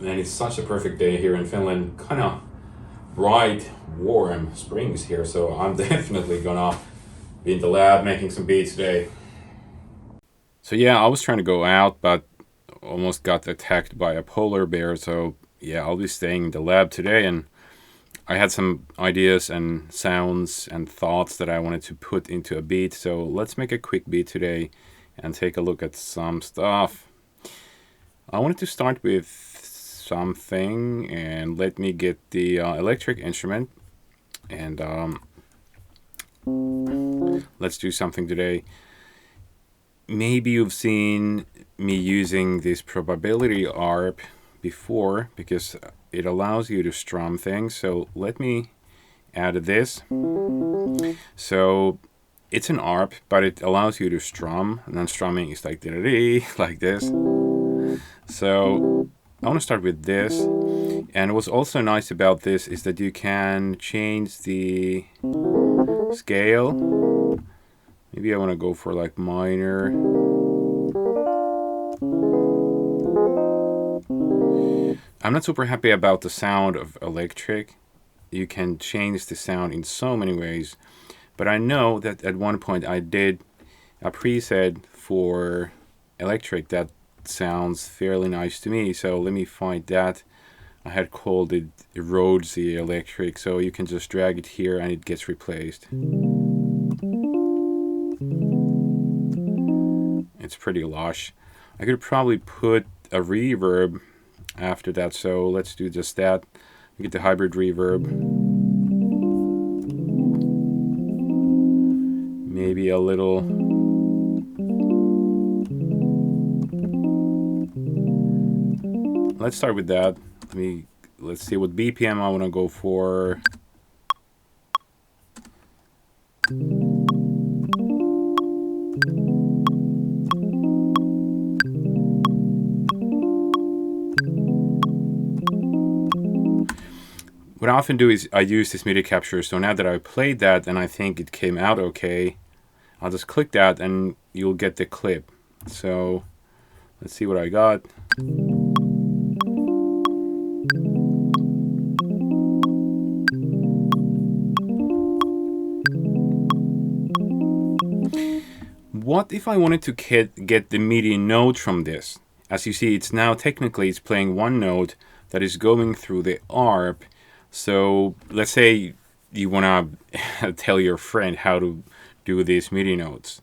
And it's such a perfect day here in Finland. Kind of bright, warm springs here, so I'm definitely gonna be in the lab making some beats today. So yeah, I was trying to go out, but almost got attacked by a polar bear. So yeah, I'll be staying in the lab today, and I had some ideas and sounds and thoughts that I wanted to put into a beat. So let's make a quick beat today and take a look at some stuff. I wanted to start with something, and let me get the electric instrument, and let's do something today. Maybe you've seen me using this probability ARP before because it allows you to strum things. So let me add this. So it's an ARP, but it allows you to strum, and then strumming is like like this. So I want to start with this. And what's also nice about this is that you can change the scale. Maybe I want to go for like minor. I'm not super happy about the sound of electric. You can change the sound in so many ways. But I know that at one point I did a preset for electric that sounds fairly nice to me. So let me find that. I had called it erodes the electric, so you can just drag it here and it gets replaced. It's pretty lush. I could probably put a reverb after that, so let's do just that. We get the hybrid reverb. Maybe a little. Let's start with that. Let's see what BPM I want to go for. What I often do is I use this Midi Capture, so now that I played that and I think it came out okay, I'll just click that and you'll get the clip. So let's see what I got. What if I wanted to get the MIDI note from this? As you see, it's now technically it's playing one note that is going through the ARP. So let's say you want to tell your friend how to do these MIDI notes.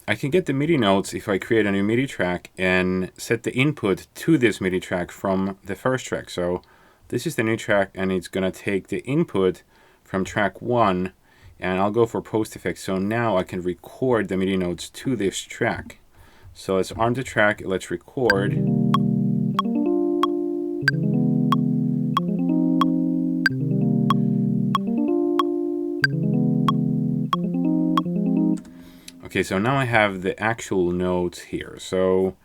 I can get the MIDI notes if I create a new MIDI track and set the input to this MIDI track from the first track. So this is the new track, and it's going to take the input from track 1, and I'll go for post effects. So now I can record the MIDI notes to this track. So let's arm the track, let's record. Okay, so now I have the actual notes here. So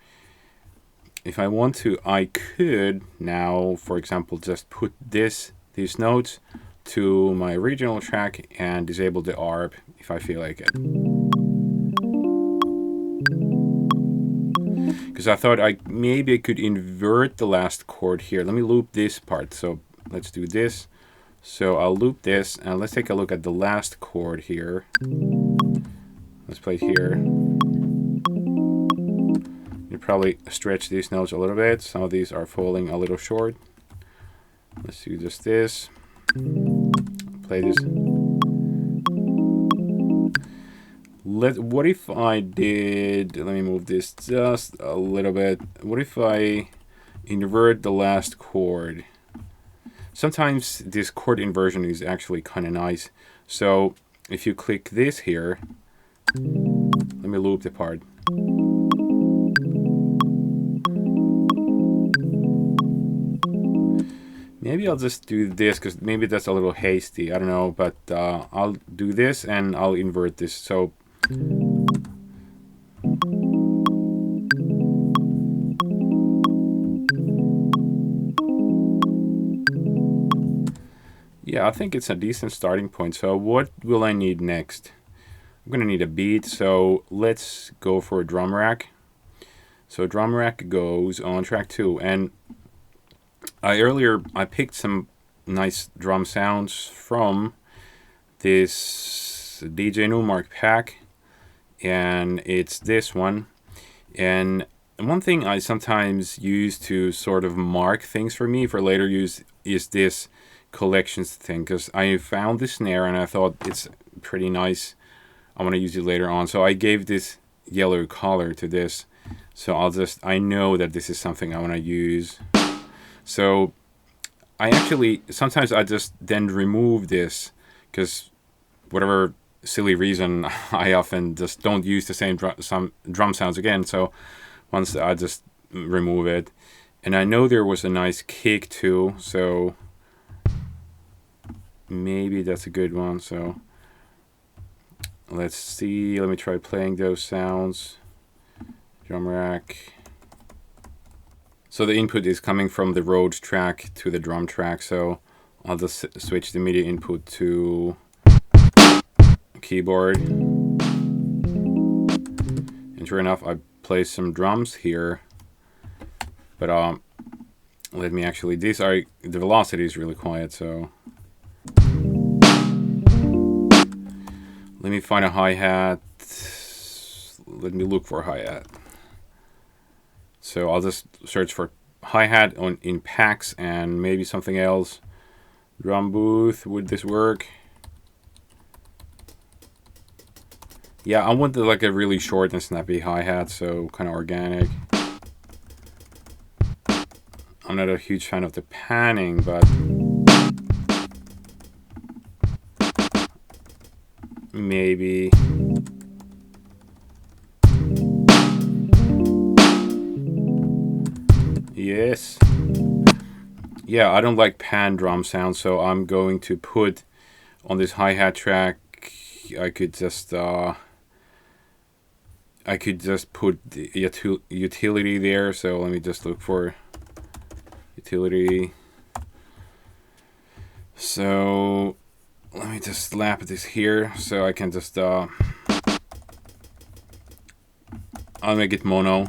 if I want to, I could now, for example, just put these notes to my original track and disable the ARP if I feel like it. Because I thought maybe I could invert the last chord here. Let me loop this part. So let's do this. So I'll loop this, and let's take a look at the last chord here. Let's play it here. You probably stretch these notes a little bit. Some of these are falling a little short. Let's do just this. Play this. What if I did, let me move this just a little bit. What if I invert the last chord? Sometimes this chord inversion is actually kind of nice. So if you click this here, let me loop the part. Maybe I'll just do this because maybe that's a little hasty. I don't know, but I'll do this and I'll invert this. So yeah, I think it's a decent starting point. So what will I need next? I'm going to need a beat, so let's go for a drum rack. So drum rack goes on track 2, and I picked some nice drum sounds from this DJ Numark pack, and it's this one. And one thing I sometimes use to sort of mark things for me for later use is this collections thing, because I found this snare and I thought it's pretty nice. I want to use it later on, so I gave this yellow color to this. So I know that this is something I want to use. So sometimes I just then remove this, because whatever silly reason, I often just don't use the same drum sounds again. So once I just remove it. And I know there was a nice kick too, so maybe that's a good one. So let's see, let me try playing those sounds. Drum rack. So the input is coming from the Rhodes track to the drum track, so I'll just switch the MIDI input to keyboard. And sure enough, I play some drums here. But let me actually, the velocity is really quiet, so let me find a hi-hat. Let me look for a hi-hat. So I'll just search for hi-hat in packs and maybe something else. Drum booth, would this work? Yeah, I wanted like a really short and snappy hi-hat, so kind of organic. I'm not a huge fan of the panning, but maybe. Yes. Yeah, I don't like pan drum sound, so I'm going to put on this hi-hat track. I could just put the utility there. So let me just look for utility. So let me just slap this here, so I can just I'll make it mono.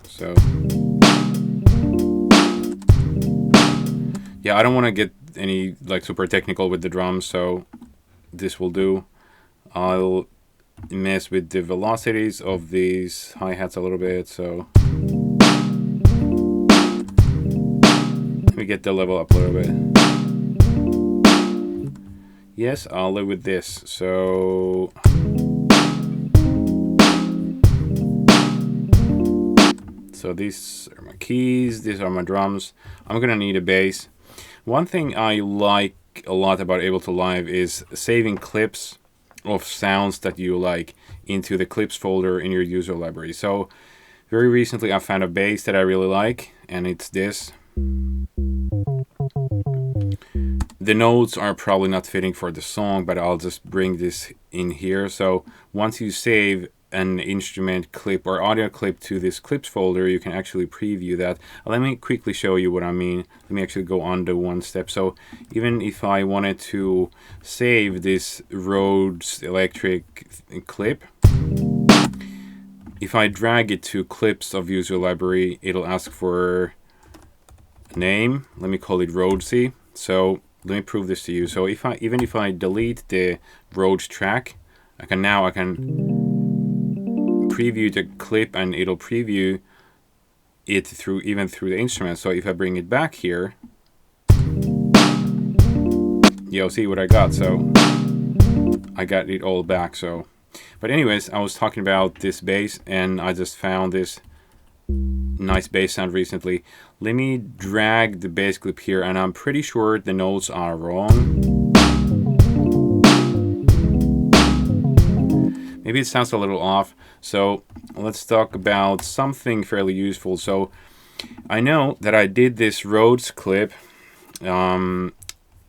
So yeah, I don't want to get any like super technical with the drums, so this will do. I'll mess with the velocities of these hi-hats a little bit, so let me get the level up a little bit. Yes, I'll live with this. So these are my keys, these are my drums. I'm gonna need a bass. One thing I like a lot about Ableton Live is saving clips of sounds that you like into the clips folder in your user library. So very recently I found a bass that I really like, and it's this. The notes are probably not fitting for the song, but I'll just bring this in here. So once you save an instrument clip or audio clip to this clips folder, you can actually preview that. Let me quickly show you what I mean. Let me actually go on to one step. So even if I wanted to save this Rhodes electric clip, if I drag it to clips of user library, it'll ask for a name. Let me call it Rhodesy. So let me prove this to you. So even if I delete the Rhodes track, I can preview the clip, and it'll preview it through the instrument. So if I bring it back here, you'll see what I got. So I got it all back. So, but anyways, I was talking about this bass, and I just found this nice bass sound recently. Let me drag the bass clip here, and I'm pretty sure the notes are wrong. Maybe it sounds a little off. So let's talk about something fairly useful. So I know that I did this Rhodes clip in,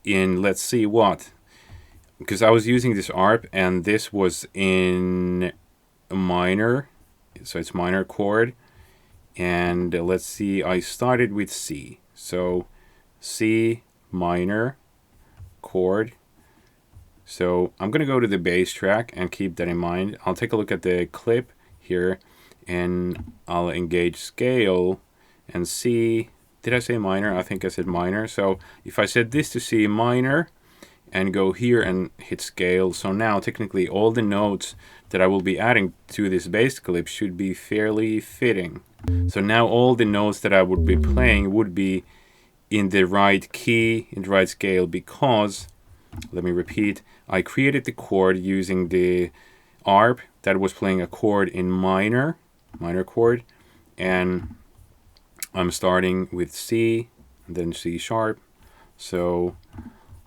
let's see what, because I was using this ARP, and this was in a minor, so it's minor chord. And let's see, I started with C. So C minor chord. So I'm going to go to the bass track and keep that in mind. I'll take a look at the clip here, and I'll engage scale and see did I say minor? I think I said minor. So if I set this to C minor and go here and hit scale, so now technically all the notes that I will be adding to this bass clip should be fairly fitting. So now all the notes that I would be playing would be in the right key, in the right scale, because, let me repeat, I created the chord using the ARP that was playing a chord in minor chord, and I'm starting with C and then C sharp. So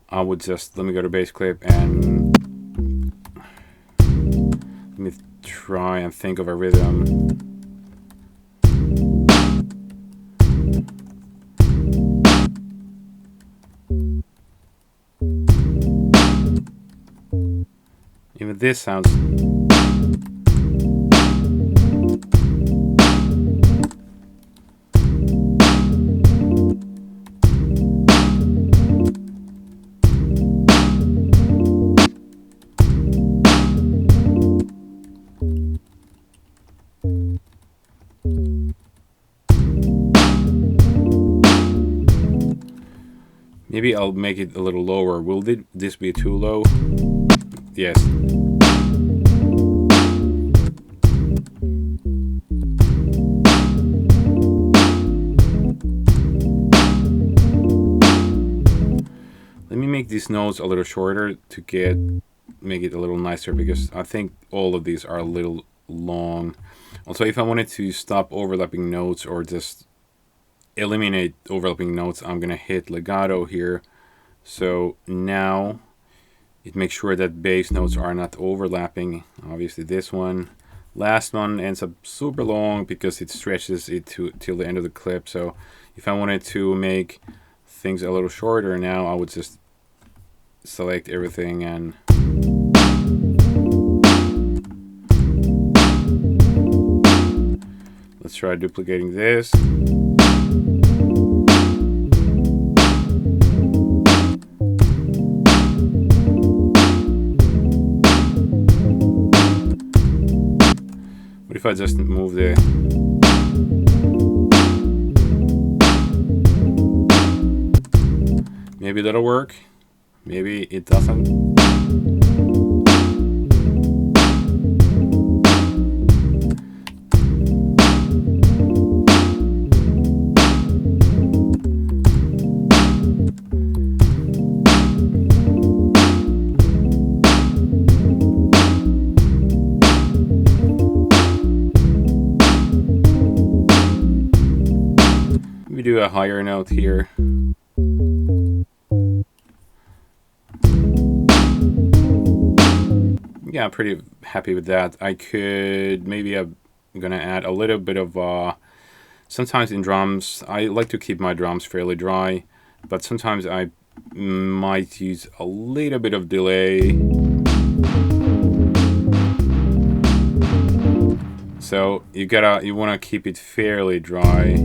I would just, let me go to bass clip and let me try and think of a rhythm. Even this sounds... Maybe I'll make it a little lower. Will this be too low? Yes. Let me make these notes a little shorter to make it a little nicer, because I think all of these are a little long. Also, if I wanted to stop overlapping notes or just eliminate overlapping notes, I'm gonna hit legato here. So now it makes sure that bass notes are not overlapping. Obviously this one. Last one ends up super long because it stretches it till the end of the clip. So if I wanted to make things a little shorter now, I would just select everything and let's try duplicating this. What if I just move the... Maybe that'll work. Maybe it doesn't. Let me do a higher note here. Yeah, I'm pretty happy with that. I could, maybe I'm gonna add a little bit of, sometimes in drums, I like to keep my drums fairly dry, but sometimes I might use a little bit of delay. So you wanna keep it fairly dry.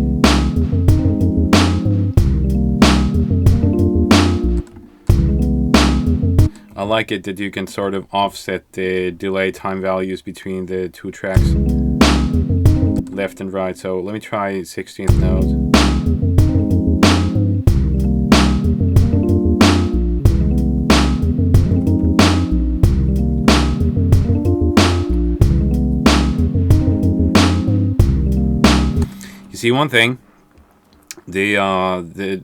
I like it that you can sort of offset the delay time values between the two tracks, left and right. So let me try 16th note. You see one thing, the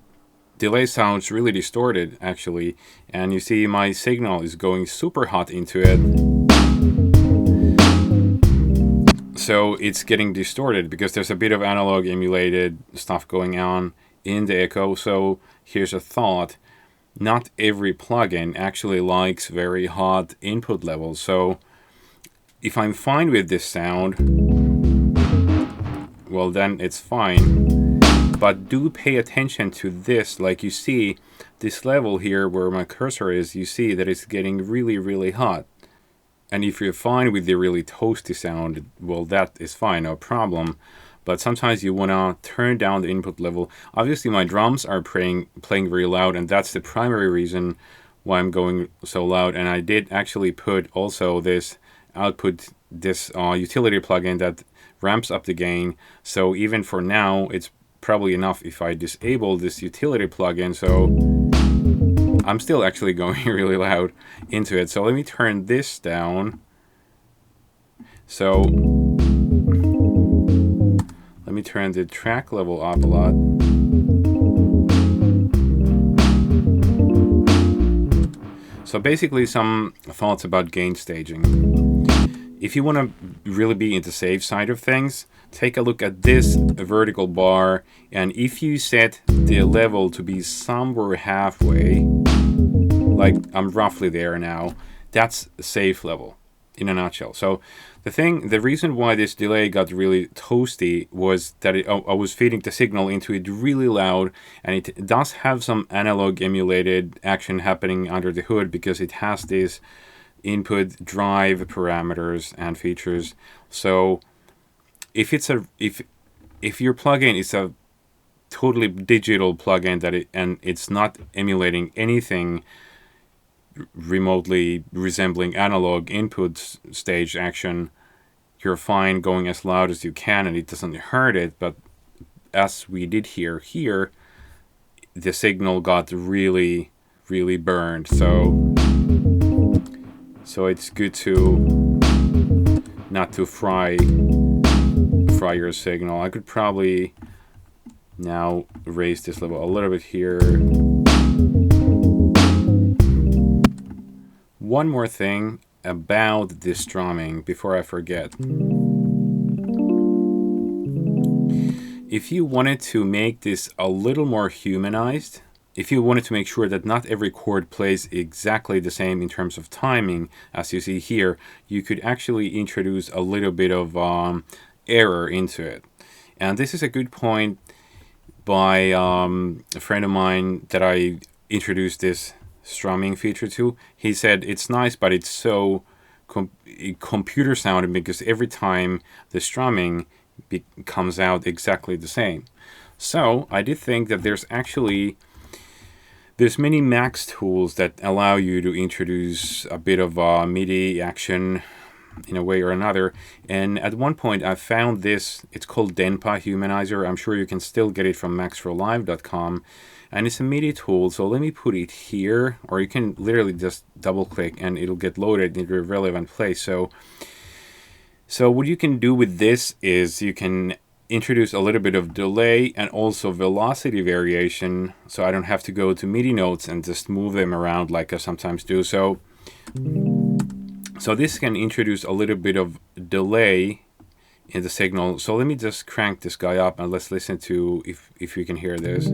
delay sounds really distorted actually, and you see my signal is going super hot into it, so it's getting distorted because there's a bit of analog emulated stuff going on in the echo. So here's a thought: not every plugin actually likes very hot input levels. So if I'm fine with this sound, well then it's fine. But do pay attention to this. Like you see this level here where my cursor is, you see that it's getting really, really hot. And if you're fine with the really toasty sound, well, that is fine, no problem. But sometimes you want to turn down the input level. Obviously my drums are playing very loud, and that's the primary reason why I'm going so loud. And I did actually put also this output, this utility plugin that ramps up the gain. So even for now, it's probably enough if I disable this utility plugin. So I'm still actually going really loud into it. So let me turn this down. So let me turn the track level up a lot. So basically some thoughts about gain staging. If you want to really be in the safe side of things, take a look at this vertical bar, and if you set the level to be somewhere halfway, like I'm roughly there now, that's a safe level in a nutshell. So the reason why this delay got really toasty was that I was feeding the signal into it really loud, and it does have some analog emulated action happening under the hood because it has these input drive parameters and features. So if your plugin is a totally digital plugin and it's not emulating anything remotely resembling analog input stage action, you're fine going as loud as you can and it doesn't hurt it. But as we did here, the signal got really, really burned. So it's good to not to fry your signal. I could probably now raise this level a little bit here. One more thing about this strumming before I forget. If you wanted to make this a little more humanized, if you wanted to make sure that not every chord plays exactly the same in terms of timing, as you see here, you could actually introduce a little bit of error into it. And this is a good point by a friend of mine that I introduced this strumming feature to. He said it's nice, but it's so computer sounding because every time the strumming comes out exactly the same. So I did think that there's many Max tools that allow you to introduce a bit of MIDI action in a way or another. And at one point I found this, it's called DENPA Humanizer. I'm sure you can still get it from maxforlive.com. And it's a MIDI tool, so let me put it here, or you can literally just double click and it'll get loaded into a relevant place. So what you can do with this is you can introduce a little bit of delay and also velocity variation, so I don't have to go to MIDI notes and just move them around like I sometimes do. So this can introduce a little bit of delay in the signal. So let me just crank this guy up and let's listen to if you can hear this.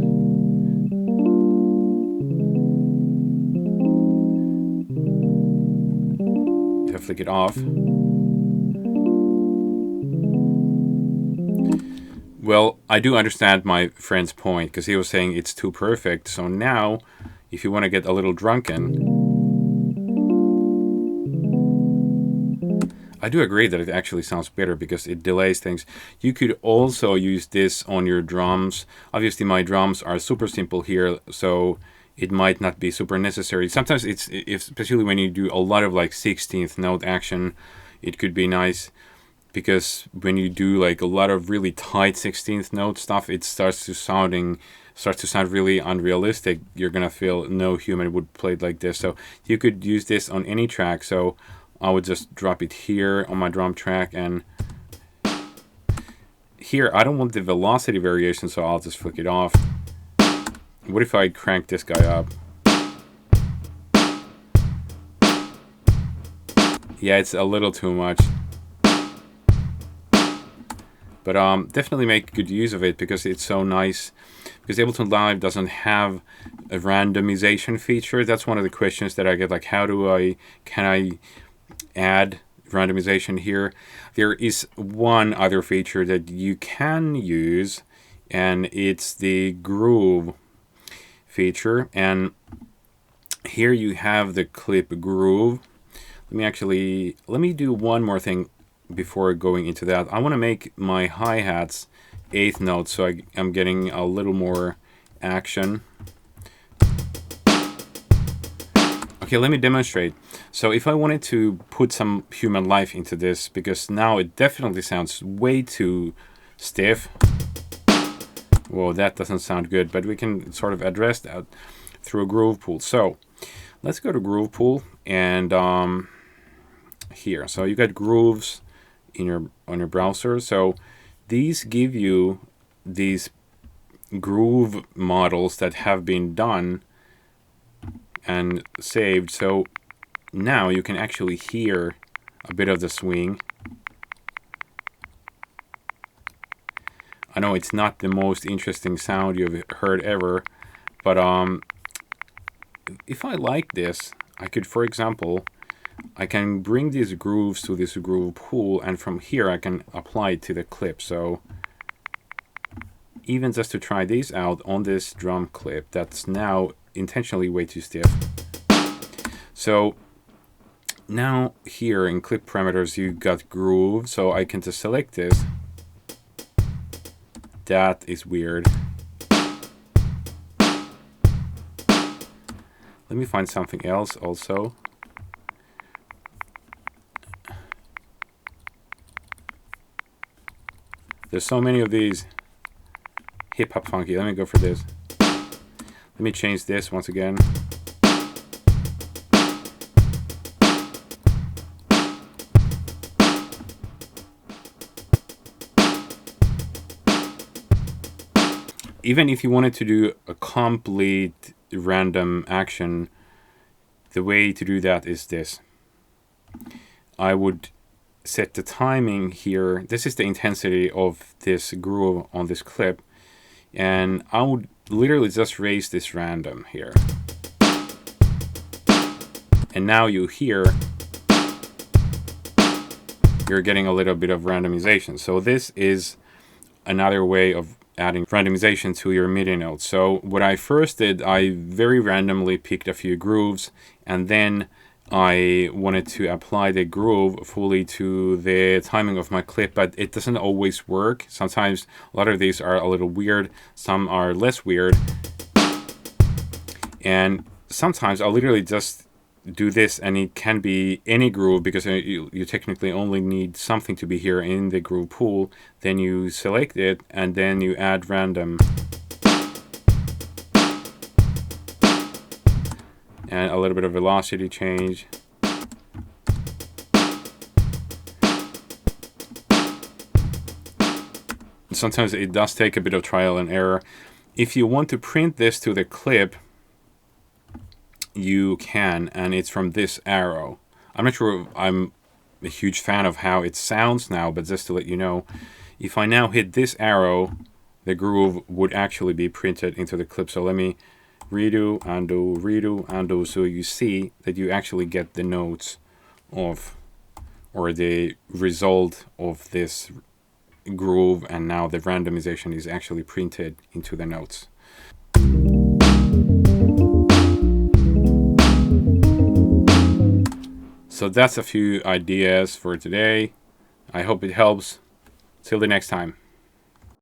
Flick it off. Well, I do understand my friend's point because he was saying it's too perfect. So now, if you want to get a little drunken, I do agree that it actually sounds better because it delays things. You could also use this on your drums. Obviously, my drums are super simple here, so it might not be super necessary. Sometimes especially when you do a lot of like 16th note action, it could be nice because when you do like a lot of really tight 16th note stuff, it starts to sound really unrealistic. You're gonna feel no human would play it like this. So you could use this on any track. So I would just drop it here on my drum track, and here I don't want the velocity variation, so I'll just flick it off. What if I crank this guy up? Yeah, it's a little too much. But definitely make good use of it because it's so nice. Because Ableton Live doesn't have a randomization feature. That's one of the questions that I get, like can I add randomization here? There is one other feature that you can use, and it's the groove feature. And here you have the clip groove. Let me do one more thing before going into that. I want to make my hi-hats 8th notes, so I'm getting a little more action. Okay, let me demonstrate. So if I wanted to put some human life into this, because now it definitely sounds way too stiff. Whoa, that doesn't sound good, but we can sort of address that through a groove pool. So let's go to groove pool and here. So you got grooves in on your browser. So these give you these groove models that have been done and saved. So now you can actually hear a bit of the swing. I know it's not the most interesting sound you've heard ever, but if I like this, I could, for example, I can bring these grooves to this groove pool, and from here I can apply it to the clip. So even just to try these out on this drum clip that's now intentionally way too stiff. So now here in clip parameters you got groove, so I can just select this. That is weird. Let me find something else also. There's so many of these hip hop funky. Let me go for this. Let me change this once again. Even if you wanted to do a complete random action, the way to do that is this. I would set the timing here. This is the intensity of this groove on this clip. And I would literally just raise this random here. And now you hear, you're getting a little bit of randomization. So this is another way of adding randomization to your MIDI notes. So what I first did, I very randomly picked a few grooves, and then I wanted to apply the groove fully to the timing of my clip, but it doesn't always work. Sometimes a lot of these are a little weird, some are less weird. And sometimes I'll literally just do this and it can be any groove, because you technically only need something to be here in the groove pool. Then you select it and then you add random. And a little bit of velocity change. Sometimes it does take a bit of trial and error. If you want to print this to the clip, you can, and it's from this arrow. I'm not sure I'm a huge fan of how it sounds now, but just to let you know, if I now hit this arrow, the groove would actually be printed into the clip. So let me redo, undo, so you see that you actually get the notes of, or the result of this groove, and now the randomization is actually printed into the notes. So that's a few ideas for today. I hope it helps. Till the next time.